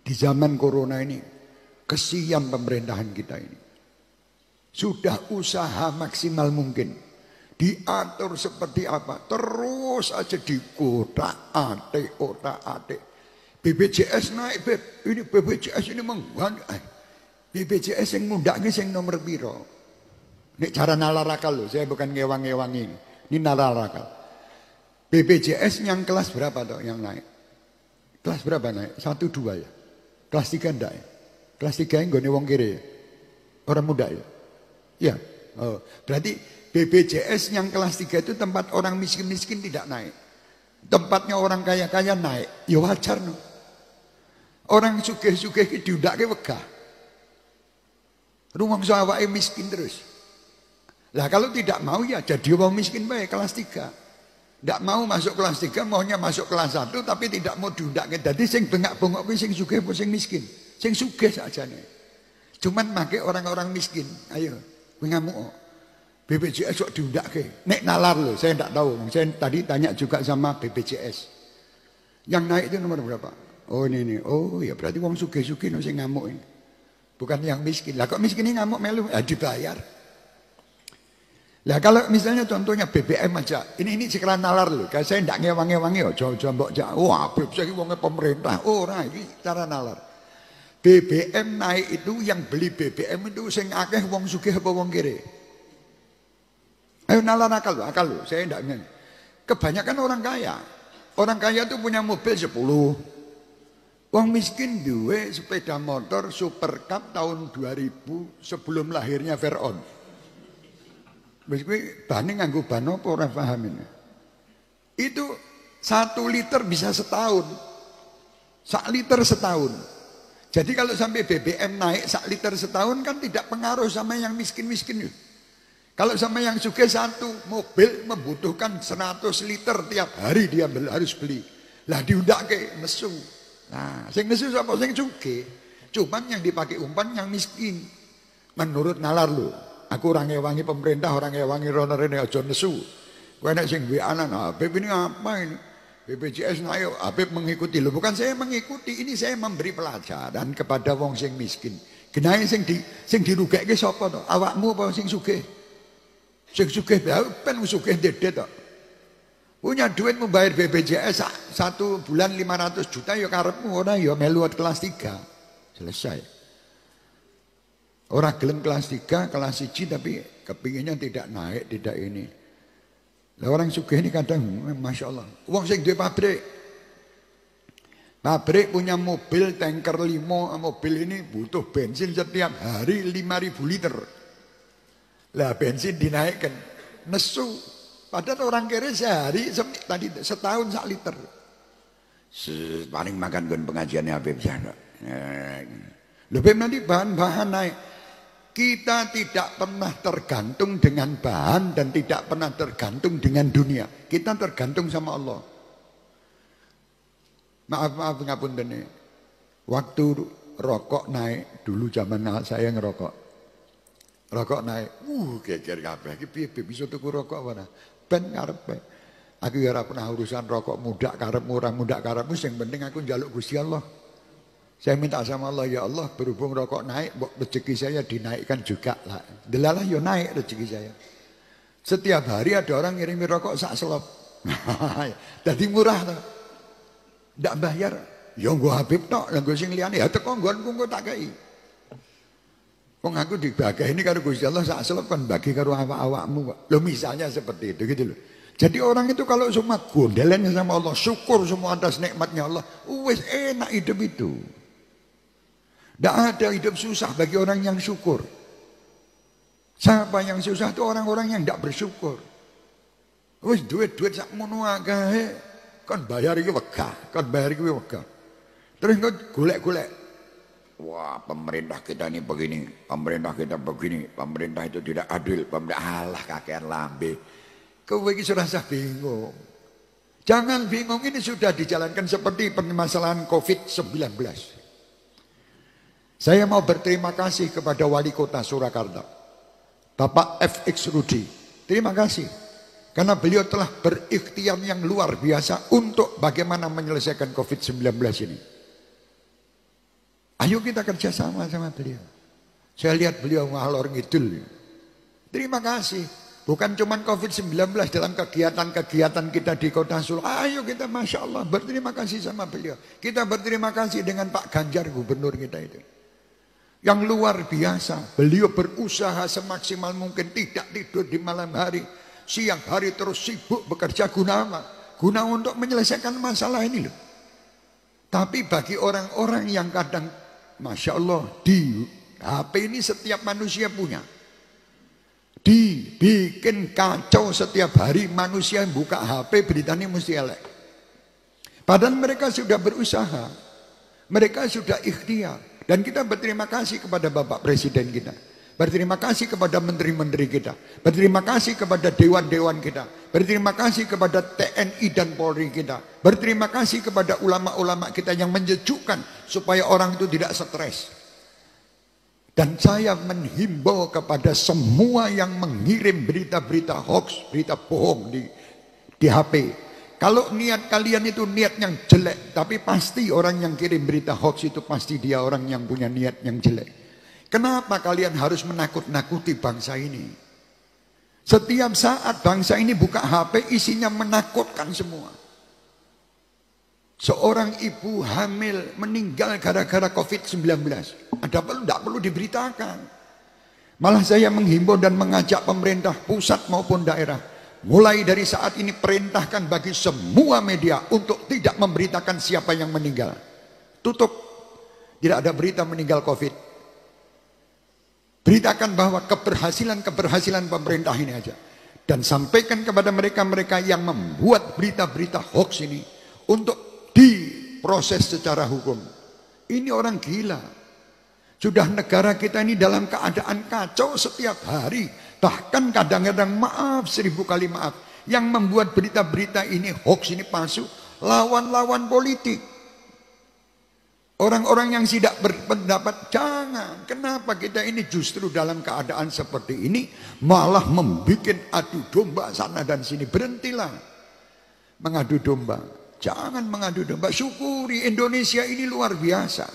Di zaman corona ini, kesian pemerintahan kita ini. Sudah usaha maksimal mungkin. Diatur seperti apa. Terus aja dikotak-atik, kotak-atik. BPJS naik, Beb. Ini BPJS ini menggandeng. BPJS yang mundaknya yang nomor piro. Ini cara nalar akal loh. Saya bukan ngewang-ngewang ini. Ini nalar akal. BPJS yang kelas berapa toh yang naik? Kelas berapa naik? 1, 2 ya? Kelas 3 enggak ya? Kelas 3 yang gone wong kiri ya? Orang muda ya? Ya. Oh, berarti BPJS yang kelas 3 itu tempat orang miskin-miskin tidak naik. Tempatnya orang kaya-kaya naik. Ya wajar no. Orang sugih-sugih itu diundake wegah. Rumangsa awake miskin terus. Lah kalau tidak mau ya jadi wong miskin bae kelas 3. Tidak mau masuk kelas 3, maunya masuk kelas 1 tapi tidak mau diundake. Dadi sing bengak-bengok kuwi sing sugih apa sing miskin? Sing sugih sakjane. Cuman make orang-orang miskin. Ayo, kowe ngamuk. BPJS kok diundake. Nek nalar lho, saya tidak tahu. Saya tadi tanya juga sama BPJS. Yang naik itu nomor berapa? Oh ini. Oh ya berarti wong sugih-sugih no sing ngamuk ini. Bukan yang miskin. Lah kok miskin ini ngamuk melu? Ya dibayar. Lah kalau misalnya contohnya BBM aja, ini sekarang nalar loh. Kalau saya tidak ngewang-ngewangi, jauh-jauh mbok jak. Wah, saya wongnya pemerintah. Ora, ini cara nalar. BBM naik itu yang beli BBM itu sing akeh wong sugih apa wong kiri. Ayo nalar akal loh. Saya tidak ingin. Kebanyakan orang kaya. Orang kaya itu punya mobil 10. Wong miskin duwe sepeda motor Super Cup tahun 2000 sebelum lahirnya Veron. Wis kuwi bane nganggo ban apa ora paham ini. Itu 1 liter bisa setahun. 1 liter setahun. Jadi kalau sampai BBM naik 1 liter setahun kan tidak pengaruh sama yang miskin-miskin. Kalau sama yang sugih 1 mobil membutuhkan 100 liter tiap hari dia harus beli. Lah diundake nesu. Nah, sing nesu sapa sing sugih. Cuman yang dipakai umpan yang miskin. Menurut nalar lu. Aku orang ngewangi pemerintah, orang ngewangi rono-rene aja nesu. Kowe nek sing WA-an, Habib ini apa ini? BPJS naik, Habib mengikuti. Loh bukan saya mengikuti, ini saya memberi pelajaran kepada wong sing miskin. Genahe sing dirugeke sapa to? Awakmu apa sing sugih? Sing sugih ben sugih dedet to. Punya duit membayar BPJS 1 bulan 500 juta ya karepmu ora ya melu kelas 3. Selesai. Orang gelem kelas 3, kelas 1 tapi kepinginnya tidak naik, tidak ini. Lah orang sugih ini kadang Masya Allah. Wong sing duwe pabrik. Pabrik punya mobil tanker 5, mobil ini butuh bensin setiap hari 5.000 liter. Lah bensin dinaikkan. Nesu. Padahal orang kere sehari tadi setahun 1 liter. Paling makan gon pengajiannya Habib sana. Lebih nanti bahan-bahan naik. Kita tidak pernah tergantung dengan bahan dan tidak pernah tergantung dengan dunia. Kita tergantung sama Allah. Maaf ngapunten nih. Waktu rokok naik dulu zaman saya ngerokok. Rokok naik, geger kabeh. Iki piye bisa tuku rokok mana? Ben karepe. Aku ya ora pernah urusan rokok muda karepmu ora muda karepmu, sing penting aku njaluk Gusti Allah. Saya minta sama Allah, ya Allah berhubung rokok naik, rezeki saya dinaikkan juga lah. Delalah ya naik rezeki saya. Setiap hari ada orang ngirimi rokok sak selop. Jadi murah tuh. Ndak bayar. Ya nggo Habib tok, nggo sing liyane ya teko nggonku engko tak kei. Wong aku dibagani karo Gusti Allah sak selop kan bagi karo awak-awakmu kok. Loh misalnya seperti itu gitu loh. Jadi orang itu kalau semua gondelannya sama Allah, syukur semua atas nikmatnya Allah, wis enak hidup itu. Tidak ada hidup susah bagi orang yang syukur. Siapa yang susah itu orang-orang yang tidak bersyukur. Wis duit-duit sak mono akeh, kon bayar iki wegah, Terus kok golek-golek. Wah, pemerintah kita ini begini, pemerintah itu tidak adil, pemerintah Allah kakean lambe. Kowe iki rasa bingung. Jangan bingung, ini sudah dijalankan seperti permasalahan COVID-19. Saya mau berterima kasih kepada Wali Kota Surakarta, Bapak FX Rudi. Terima kasih. Karena beliau telah berikhtiar yang luar biasa untuk bagaimana menyelesaikan COVID-19 ini. Ayo kita kerjasama sama beliau. Saya lihat beliau ngalor ngidul. Terima kasih. Bukan cuma COVID-19 dalam kegiatan-kegiatan kita di kota Solo. Ayo kita Masya Allah berterima kasih sama beliau. Kita berterima kasih dengan Pak Ganjar gubernur kita itu. Yang luar biasa. Beliau berusaha semaksimal mungkin, tidak tidur di malam hari. Siang hari terus sibuk bekerja guna apa? Guna untuk menyelesaikan masalah ini loh. Tapi bagi orang-orang yang kadang Masya Allah di HP ini setiap manusia punya. Dibikin kacau setiap hari manusia yang buka HP beritanya mesti elek. Padahal mereka sudah berusaha, mereka sudah ikhtiar, dan kita berterima kasih kepada Bapak Presiden kita, berterima kasih kepada menteri-menteri kita, berterima kasih kepada dewan-dewan kita, berterima kasih kepada TNI dan Polri kita, berterima kasih kepada ulama-ulama kita yang menyejukkan supaya orang itu tidak stres. Dan saya menghimbau kepada semua yang mengirim berita-berita hoax, berita bohong di HP. Kalau niat kalian itu niat yang jelek, tapi pasti orang yang kirim berita hoax itu pasti dia orang yang punya niat yang jelek. Kenapa kalian harus menakut-nakuti bangsa ini? Setiap saat bangsa ini buka HP isinya menakutkan semua. Seorang ibu hamil meninggal gara-gara COVID-19. Tidak perlu diberitakan. Malah saya menghimbau dan mengajak pemerintah pusat maupun daerah. Mulai dari saat ini perintahkan bagi semua media untuk tidak memberitakan siapa yang meninggal. Tutup. Tidak ada berita meninggal COVID. Beritakan bahwa keberhasilan pemerintah ini aja. Dan sampaikan kepada mereka-mereka yang membuat berita-berita hoax ini untuk diproses secara hukum. Ini orang gila. Sudah negara kita ini dalam keadaan kacau setiap hari. Bahkan kadang-kadang maaf, 1000 kali maaf. Yang membuat berita-berita ini hoax ini palsu, lawan-lawan politik. Orang-orang yang tidak berpendapat, jangan. Kenapa kita ini justru dalam keadaan seperti ini malah membuat adu domba sana dan sini. Berhentilah mengadu domba. Jangan mengadu domba. Syukuri Indonesia ini luar biasa.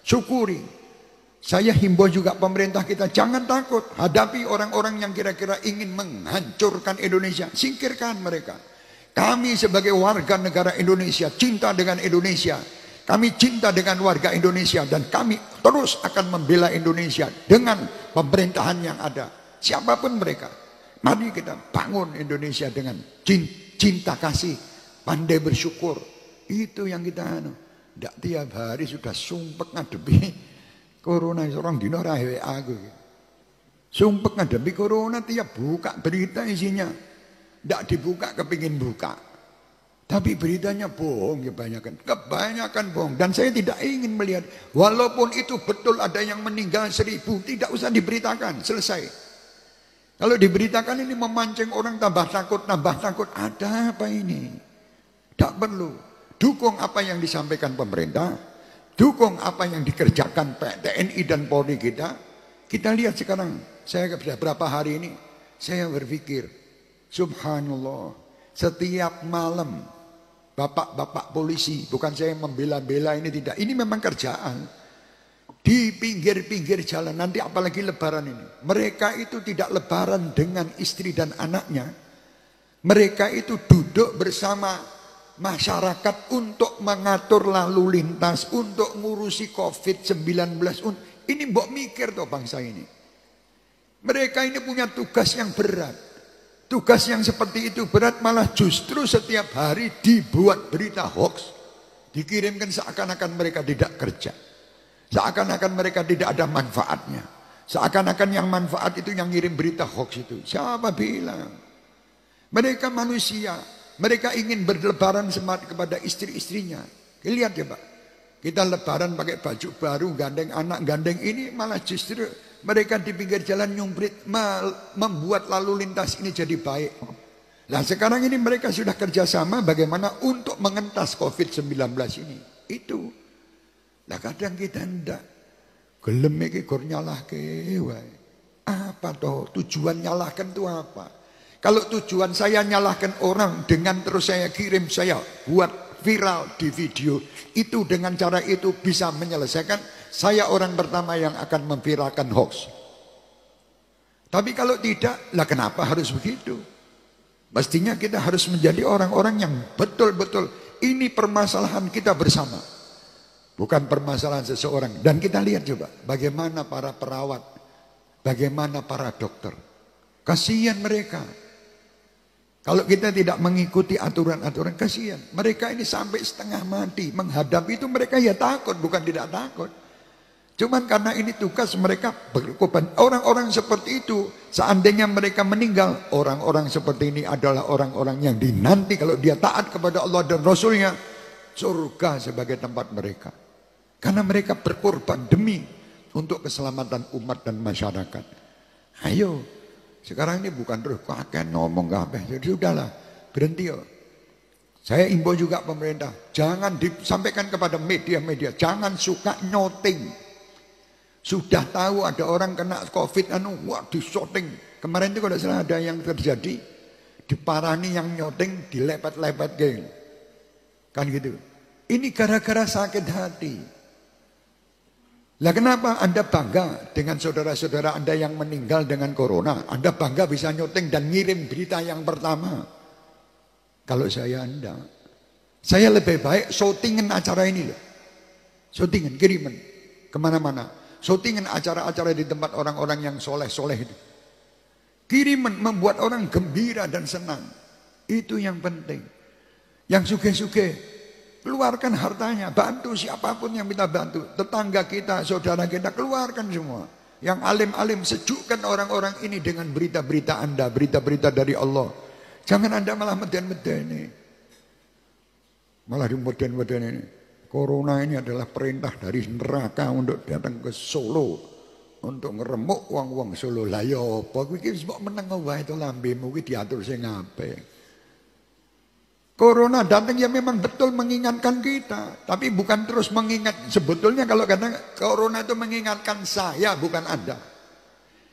Syukuri. Saya himbau juga pemerintah kita, jangan takut hadapi orang-orang yang kira-kira ingin menghancurkan Indonesia. Singkirkan mereka. Kami sebagai warga negara Indonesia cinta dengan Indonesia. Kami cinta dengan warga Indonesia dan kami terus akan membela Indonesia dengan pemerintahan yang ada. Siapapun mereka. Mari kita bangun Indonesia dengan cinta kasih, pandai bersyukur. Itu yang kita tidak tiap hari sudah sumpek ngadepi corona. Seorang dino rahe aku. Sumpek ngadepi corona, tiap buka berita isinya tidak dibuka kepingin buka. Tapi beritanya bohong kebanyakan bohong. Dan saya tidak ingin melihat, walaupun itu betul ada yang meninggal 1000, tidak usah diberitakan, selesai. Kalau diberitakan ini memancing orang tambah takut. Ada apa ini? Tidak perlu. Dukung apa yang disampaikan pemerintah, dukung apa yang dikerjakan TNI dan Polri kita. Kita lihat sekarang, saya sudah berapa hari ini, saya berpikir, subhanallah, setiap malam bapak-bapak polisi, bukan saya membela-bela ini, tidak, ini memang kerjaan. Di pinggir-pinggir jalan, nanti apalagi lebaran ini, mereka itu tidak lebaran dengan istri dan anaknya. Mereka itu duduk bersama masyarakat untuk mengatur lalu lintas, untuk ngurusi COVID-19. Ini mbok mikir toh bangsa ini. Mereka ini punya tugas yang berat. Tugas yang seperti itu berat, malah justru setiap hari dibuat berita hoax, dikirimkan seakan-akan mereka tidak kerja, seakan-akan mereka tidak ada manfaatnya, seakan-akan yang manfaat itu yang ngirim berita hoax itu. Siapa bilang? Mereka manusia, mereka ingin berlebaran semat kepada istri-istrinya. Lihat ya Pak, kita lebaran pakai baju baru, gandeng anak, gandeng ini, malah justru mereka di pinggir jalan nyumprit, membuat lalu lintas ini jadi baik. Nah sekarang ini mereka sudah kerjasama bagaimana untuk mengentas COVID-19 ini. Itu. Nah kadang kita ndak gelem iki gor nyalahke wae. Apa toh tujuan nyalahkan itu apa? Kalau tujuan saya nyalahkan orang dengan terus saya kirim, saya buat viral di video. Itu dengan cara itu bisa menyelesaikan. Saya orang pertama yang akan memviralkan hoax. Tapi kalau tidak, lah kenapa harus begitu? Mestinya kita harus menjadi orang-orang yang betul-betul ini permasalahan kita bersama. Bukan permasalahan seseorang. Dan kita lihat coba bagaimana para perawat, bagaimana para dokter. Kasihan mereka. Kalau kita tidak mengikuti aturan-aturan, kasihan. Mereka ini sampai setengah mati. Menghadapi itu mereka ya takut, bukan tidak takut. Cuman karena ini tugas mereka berkorban. Orang-orang seperti itu, seandainya mereka meninggal, orang-orang seperti ini adalah orang-orang yang dinanti kalau dia taat kepada Allah dan Rasulnya, surga sebagai tempat mereka. Karena mereka berkorban demi untuk keselamatan umat dan masyarakat. Ayo, sekarang ini bukan terus kakek ngomong apa, jadi sudahlah, berhenti yo. Saya imbau juga pemerintah, jangan disampaikan kepada media-media, jangan suka nyoting. Sudah tahu ada orang kena COVID, wah disoting. Kemarin itu kalau salah ada yang terjadi, diparani yang nyoting, dilepet-lepet geng. Kan gitu. Ini gara-gara sakit hati. Lah kenapa Anda bangga dengan saudara-saudara Anda yang meninggal dengan corona? Anda bangga bisa nyoting dan ngirim berita yang pertama. Kalau saya Anda, saya lebih baik syutingin acara ini loh. Syutingin, kiriman kemana-mana. Syutingin acara-acara di tempat orang-orang yang soleh-soleh itu. Kiriman membuat orang gembira dan senang. Itu yang penting. Yang sugih-sugih, keluarkan hartanya, bantu siapapun yang kita bantu. Tetangga kita, saudara kita, keluarkan semua. Yang alim-alim, sejukkan orang-orang ini dengan berita-berita Anda, berita-berita dari Allah. Jangan Anda malah meden-meden. Malah di meden-meden ini. Corona ini adalah perintah dari neraka untuk datang ke Solo untuk ngeremuk wong-wong Solo. Lah ya apa kuwi iki mbok meneng wae to lambemu kuwi diatur sing apik. Corona datang ya memang betul mengingatkan kita, tapi bukan terus mengingat. Sebetulnya kalau kata Corona itu mengingatkan saya, bukan Anda.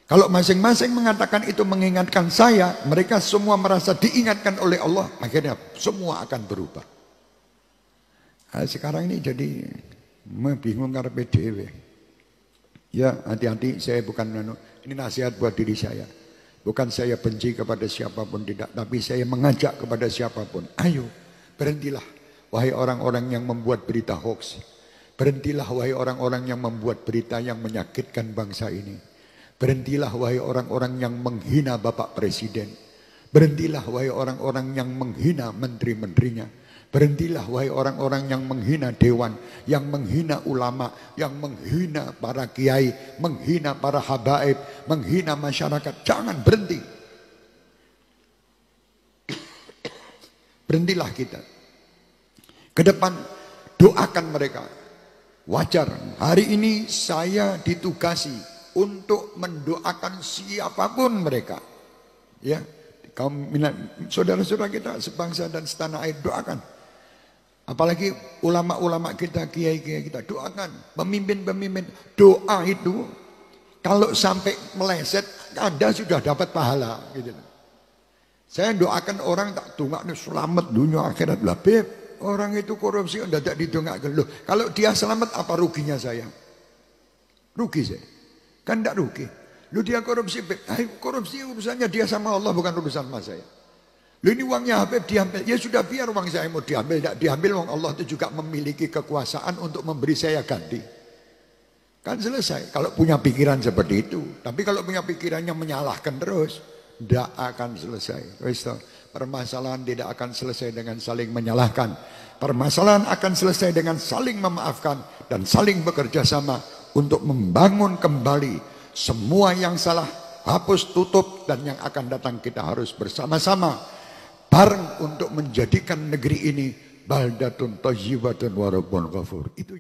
Kalau masing-masing mengatakan itu mengingatkan saya, mereka semua merasa diingatkan oleh Allah, akhirnya semua akan berubah. Nah, sekarang ini jadi bingung karepe dhewe. Ya, hati-hati, saya bukan ini nasihat buat diri saya. Bukan saya benci kepada siapapun tidak, tapi saya mengajak kepada siapapun. Ayo, berhentilah wahai orang-orang yang membuat berita hoax. Berhentilah wahai orang-orang yang membuat berita yang menyakitkan bangsa ini. Berhentilah wahai orang-orang yang menghina Bapak Presiden. Berhentilah wahai orang-orang yang menghina menteri-menterinya. Berhentilah wahai orang-orang yang menghina dewan, yang menghina ulama, yang menghina para kiai, menghina para habaib, menghina masyarakat. Jangan berhenti. Berhentilah kita. Ke depan doakan mereka. Wajar, hari ini saya ditugasi untuk mendoakan siapapun mereka. Ya, kaum saudara-saudara kita sebangsa dan setanah air, doakan. Apalagi ulama-ulama kita, kiai-kiai kita, doakan. Pemimpin-pemimpin, doa itu kalau sampai meleset, Anda sudah dapat pahala. Gitu. Saya doakan orang tak dongakno selamat dunia akhirat lah, Beb. Orang itu korupsi Anda tak didongakkan. Loh, kalau dia selamat apa ruginya saya? Rugi saya. Kan tidak rugi. Lu dia korupsi, Beb. Korupsi urusannya dia sama Allah, bukan urusan sama saya. Lu ini uangnya Habib diambil. Ya sudah, biar uang saya mau diambil, tidak diambil, uang Allah itu juga memiliki kekuasaan untuk memberi saya ganti. Kan selesai. Kalau punya pikiran seperti itu. Tapi kalau punya pikirannya menyalahkan terus, tidak akan selesai. Permasalahan tidak akan selesai dengan saling menyalahkan. Permasalahan akan selesai dengan saling memaafkan dan saling bekerja sama untuk membangun kembali semua yang salah, hapus, tutup, dan yang akan datang kita harus bersama-sama bareng untuk menjadikan negeri ini baldatun thayyibatun wa rabbun ghafur. Itu